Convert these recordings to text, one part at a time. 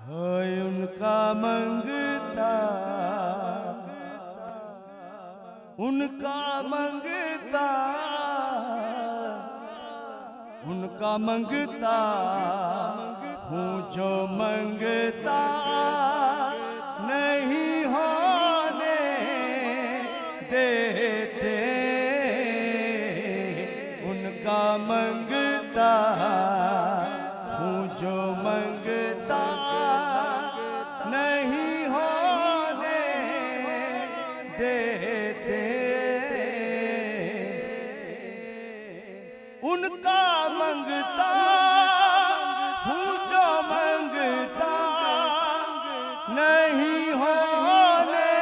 है उनका मंगता, उनका मंगता, उनका मंगता हूँ जो मंगता नहीं होने देते। उनका मंगता हूँ जो मंगता नहीं होने देते। उनका मंगता हूँ जो मंगता नहीं होने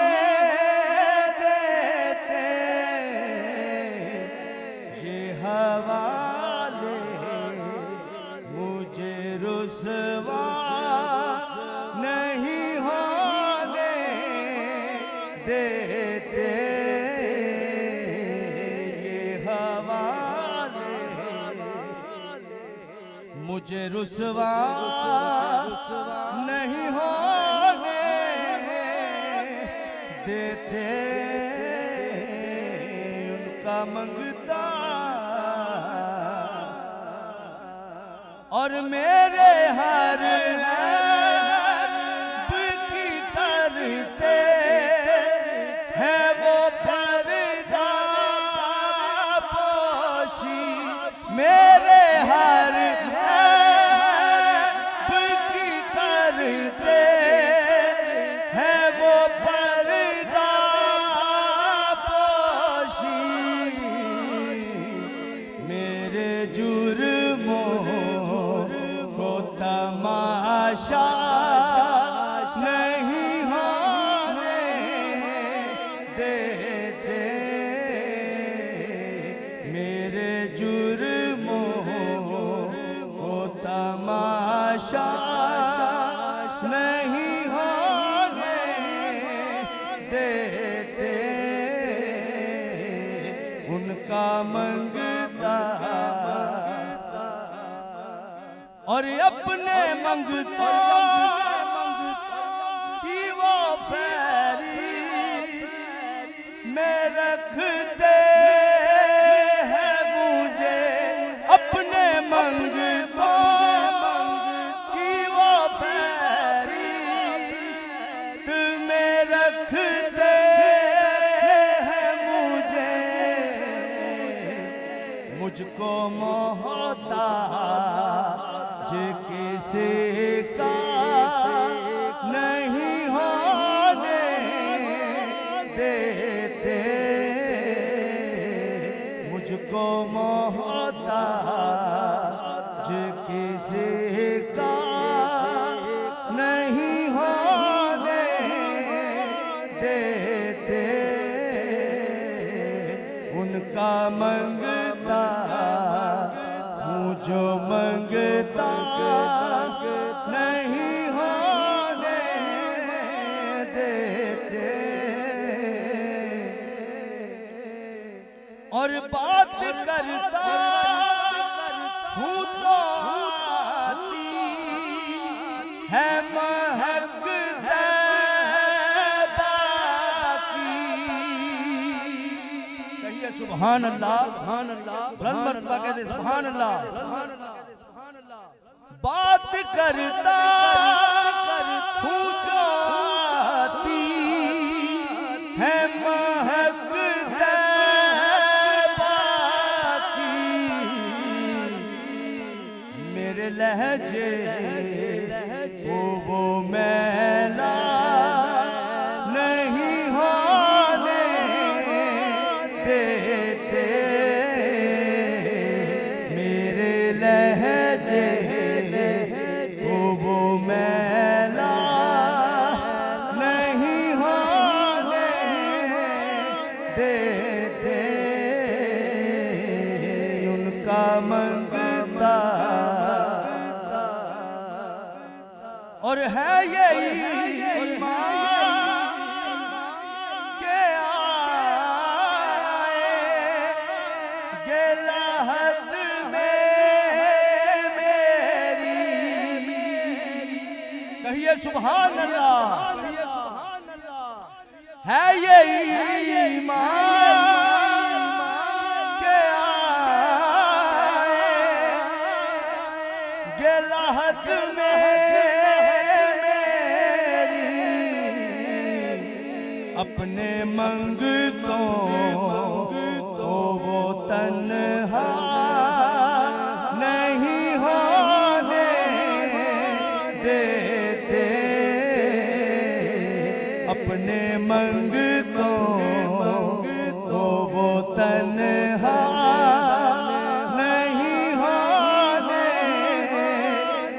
देते। ये हवाले मुझे रुसवा नहीं होने देते। मुझे रुसवा नहीं होने देते। उनका मंगता और मेरे हर ऐब की करते हैं वो पर्दा पोशी। मेरे हर तमाशा नहीं होने देते। मेरे जुर्मों को तमाशा नहीं होने देते। उनका मंगता और अपने मंगतों की वो फेरी में रखते हैं मुझे। अपने मंगतों की वो फेरी में रखते हैं मुझे। मुझको मोहताज किसी का नहीं होने देते। मुझको मोहताज किसी का नहीं होने देते। उनका मंगता हूँ जो मंगता नहीं होने देते। और बात करता हूँ तो आती है महक तैबा की। कहिए सुभान अल्लाह, सुभान अल्लाह, बुलंद मर्तबा कहते सुभान अल्लाह। बात करता हूँ जो आती है महक तैबा की। मेरे लहजे को वो मैला नहीं होने देते। मेरे लहजे मैला नहीं होने देते। उनका मंगता और है यही के आए गिलहद में मेरी कहिए सुभान अल्लाह। है ये ईमान के आए गिलाहत में मेरी अपने मंगतों को वो तन्हा नहीं होने देते, अपने मंगतों को वो तन्हा नहीं होने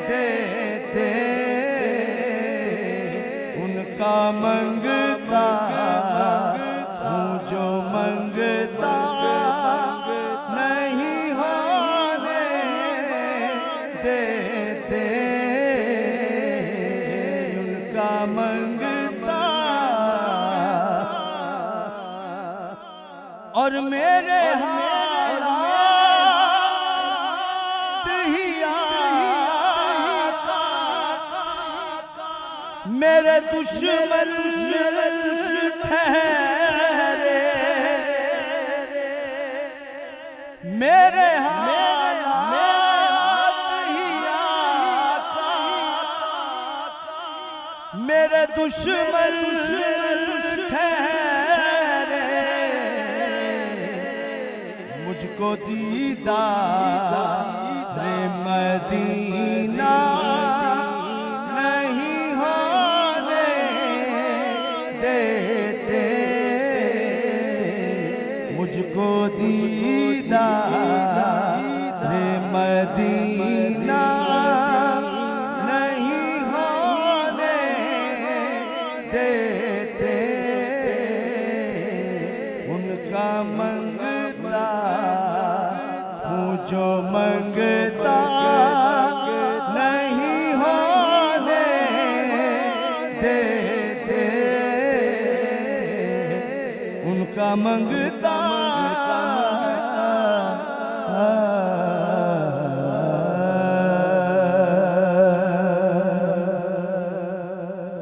देते। उनका मंगता हूँ जो मंगता नहीं होने देते, उनका मंगता। और मेरे हालात ही आका मेरे दुश्मन ठहरे, मेरे हालात ही आका मेरे दुश्मन ठहरे। मुझको दीदार मदीना नहीं होने देते, मुझको दीदार मदीना नहीं होने देते। उनका मंगता हूँ जो मंगता नहीं होने देते, उनका मंगता